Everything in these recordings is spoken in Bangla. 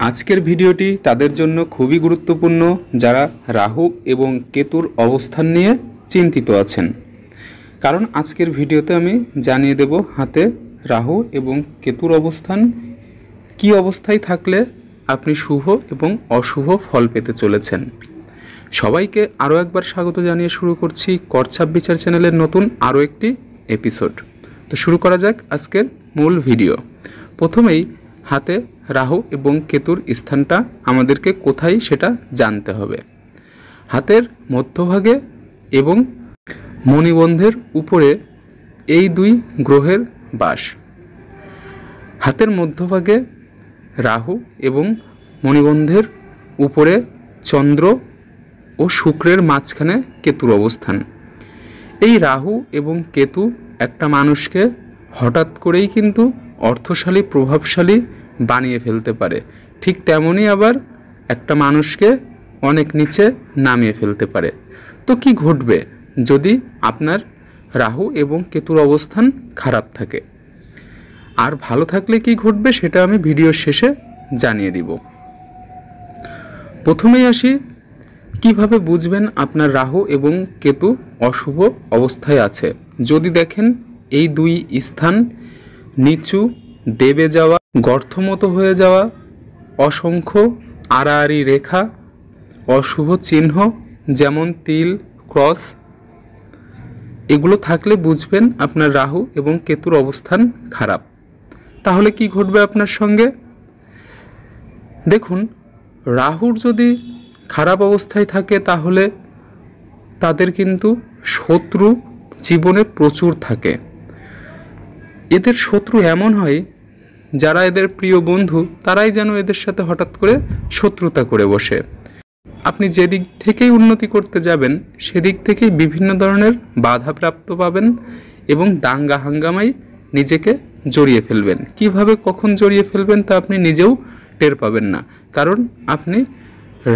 আজকের ভিডিওটি তাদের জন্য খুবই গুরুত্বপূর্ণ যারা রাহু এবং কেতুর অবস্থান নিয়ে চিন্তিত আছেন। কারণ আজকের ভিডিওতে আমি জানিয়ে দেব হাতে রাহু এবং কেতুর অবস্থান কী অবস্থায় থাকলে আপনি শুভ এবং অশুভ ফল পেতে চলেছেন। সবাইকে আরও একবার স্বাগত জানিয়ে শুরু করছি করছাপ বিচার চ্যানেলের নতুন আরও একটি এপিসোড। তো শুরু করা যাক আজকের মূল ভিডিও। প্রথমেই হাতে রাহু এবং কেতুর স্থানটা আমাদেরকে কোথায় সেটা জানতে হবে। হাতের মধ্যভাগে এবং মণিবন্ধের উপরে এই দুই গ্রহের বাস। হাতের মধ্যভাগে রাহু এবং মণিবন্ধের উপরে চন্দ্র ও শুক্রের মাঝখানে কেতুর অবস্থান। এই রাহু এবং কেতু একটা মানুষকে হঠাৎ করেই কিন্তু অর্থশালী প্রভাবশালী বানিয়ে ফেলতে পারে, ঠিক তেমনই আবার একটা মানুষকে অনেক নিচে নামিয়ে ফেলতে পারে। তো কি ঘটবে যদি আপনার রাহু এবং কেতুর অবস্থান খারাপ থাকে, আর ভালো থাকলে কি ঘটবে সেটা আমি ভিডিওর শেষে জানিয়ে দিব। প্রথমেই আসি কিভাবে বুঝবেন আপনার রাহু এবং কেতু অশুভ অবস্থায় আছে। যদি দেখেন এই দুই স্থান নিচু দেবে যাওয়া, গর্তমতো হয়ে যাওয়া, অসংখ্য আড়াআড়ি রেখা, অশুভ চিহ্ন যেমন তিল, ক্রস, এগুলো থাকলে বুঝবেন আপনার রাহু এবং কেতুর অবস্থান খারাপ। তাহলে কি ঘটবে আপনার সঙ্গে? দেখুন, রাহুর যদি খারাপ অবস্থায় থাকে তাহলে তাদের কিন্তু শত্রু জীবনে প্রচুর থাকে। এদের শত্রু এমন হয় যারা এদের প্রিয় বন্ধু তারাই যেন এদের সাথে হঠাৎ করে শত্রুতা করে বসে। আপনি যেদিক থেকেই উন্নতি করতে যাবেন সেদিক থেকেই বিভিন্ন ধরনের বাধাপ্রাপ্ত পাবেন এবং দাঙ্গা হাঙ্গামায় নিজেকে জড়িয়ে ফেলবেন। কিভাবে কখন জড়িয়ে ফেলবেন তা আপনি নিজেও টের পাবেন না, কারণ আপনি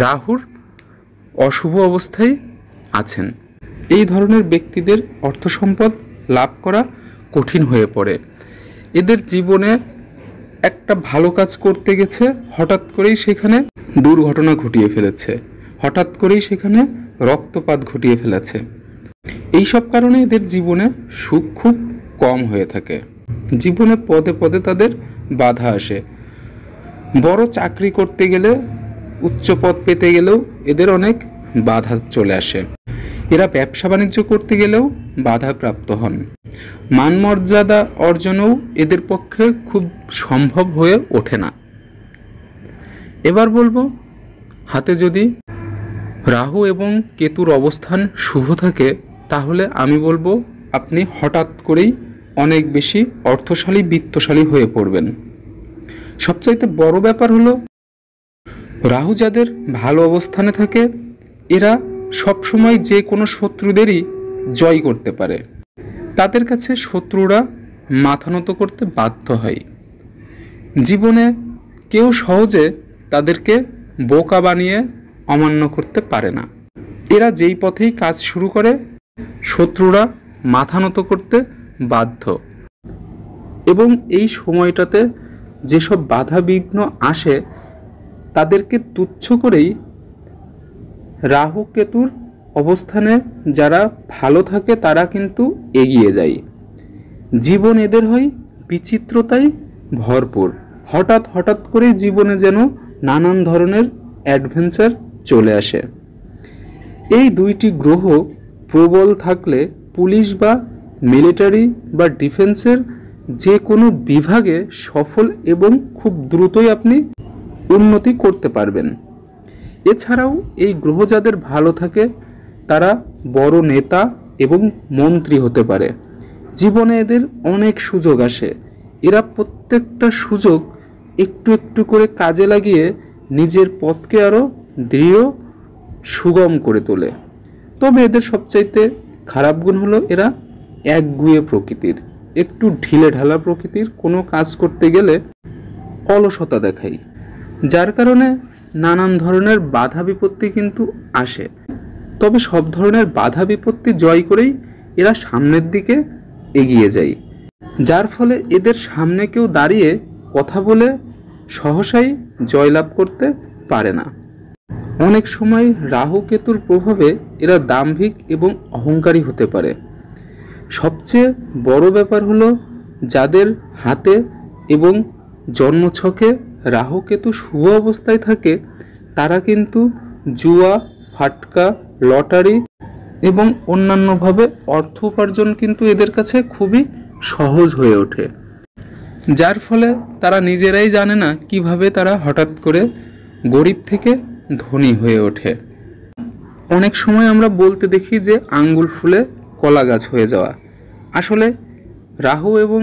রাহুর অশুভ অবস্থায় আছেন। এই ধরনের ব্যক্তিদের অর্থ সম্পদ লাভ করা কঠিন হয়ে পড়ে। এদের জীবনে একটা ভালো কাজ করতে গেছে, হঠাৎ করেই সেখানে দুর্ঘটনা ঘটিয়ে ফেলেছে, হঠাৎ করেই সেখানে রক্তপাত ঘটিয়ে ফেলেছে। এইসব কারণে এদের জীবনে সুখ খুব কম হয়ে থাকে। জীবনে পদে পদে তাদের বাধা আসে। বড় চাকরি করতে গেলে, উচ্চ পদ পেতে গেলেও এদের অনেক বাধা চলে আসে। এরা ব্যবসা বাণিজ্য করতে গেলেও বাধাপ্রাপ্ত হন। মান মর্যাদা অর্জনও এদের পক্ষে খুব সম্ভব হয়ে ওঠে না। এবার বলবো, হাতে যদি রাহু এবং কেতুর অবস্থান শুভ থাকে তাহলে আমি বলবো আপনি হঠাৎ করেই অনেক বেশি অর্থশালী বিত্তশালী হয়ে পড়বেন। সবচাইতে বড় ব্যাপার হলো, রাহু যাদের ভালো অবস্থানে থাকে এরা সবসময় যে কোনো শত্রুদেরই জয় করতে পারে। তাদের কাছে শত্রুরা মাথা নত করতে বাধ্য হয়। জীবনে কেউ সহজে তাদেরকে বোকা বানিয়ে অমান্য করতে পারে না। এরা যেই পথেই কাজ শুরু করে শত্রুরা মাথা নত করতে বাধ্য। এবং এই সময়টাতে যেসব বাধা বিঘ্ন আসে তাদেরকে তুচ্ছ করেই রাহু কেতুর অবস্থানে যারা ভালো থাকে তারা কিন্তু এগিয়ে যায়। জীবন এদের হয় বিচিত্রতায় ভরপুর। হঠাৎ হঠাৎ করে জীবনে যেন নানান ধরনের অ্যাডভেঞ্চার চলে আসে। এই দুইটি গ্রহ প্রবল থাকলে পুলিশ বা মিলিটারি বা ডিফেন্সের যে কোনো বিভাগে সফল এবং খুব দ্রুতই আপনি উন্নতি করতে পারবেন। এছাড়াও এই গ্রহ যাদের ভালো থাকে তারা বড় নেতা এবং মন্ত্রী হতে পারে। জীবনে এদের অনেক সুযোগ আসে। এরা প্রত্যেকটা সুযোগ একটু একটু করে কাজে লাগিয়ে নিজের পথকে আরও দৃঢ় সুগম করে তোলে। তবে এদের সবচাইতে খারাপ গুণ হলো এরা একগুঁয়ে প্রকৃতির, একটু ঢিলে ঢালা প্রকৃতির। কোনো কাজ করতে গেলে অলসতা দেখায়, যার কারণে নানান ধরনের বাধা বিপত্তি কিন্তু আসে। তবে সব ধরনের বাধা বিপত্তি জয় করেই এরা সামনের দিকে এগিয়ে যায়, যার ফলে এদের সামনে কেউ দাঁড়িয়ে কথা বলে সহসাই জয়লাভ করতে পারে না। অনেক সময় রাহু কেতুর প্রভাবে এরা দাম্ভিক এবং অহংকারী হতে পারে। সবচেয়ে বড় ব্যাপার হলো যাদের হাতে এবং জন্মছকে রাহু কেতু শুভ অবস্থায় থাকে তারা কিন্তু জুয়া, ফাটকা, লটারি এবং অন্যান্যভাবে অর্থ উপার্জন কিন্তু এদের কাছে খুবই সহজ হয়ে ওঠে, যার ফলে তারা নিজেরাই জানে না কিভাবে তারা হঠাৎ করে গরিব থেকে ধনী হয়ে ওঠে। অনেক সময় আমরা বলতে দেখি যে আঙ্গুল ফুলে কলা গাছ হয়ে যাওয়া। আসলে রাহু এবং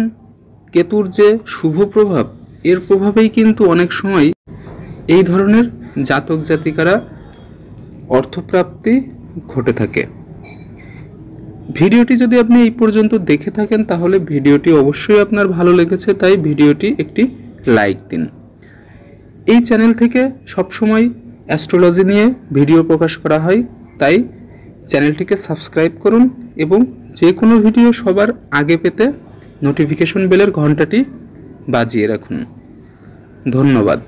কেতুর যে শুভ প্রভাব, এর প্রভাবেই কিন্তু অনেক সময় এই ধরনের জাতক জাতিকারা অর্থপ্রাপ্তি ঘটে থাকে। ভিডিওটি যদি আপনি এই পর্যন্ত দেখে থাকেন তাহলে ভিডিওটি অবশ্যই আপনার ভালো লেগেছে, তাই ভিডিওটি একটি লাইক দিন। এই চ্যানেল থেকে সবসময় অ্যাস্ট্রোলজি নিয়ে ভিডিও প্রকাশ করা হয়, তাই চ্যানেলটিকে সাবস্ক্রাইব করুন এবং যে কোনো ভিডিও সবার আগে পেতে নোটিফিকেশন বেলের ঘন্টাটি বাজিয়ে রাখুন। ধন্যবাদ।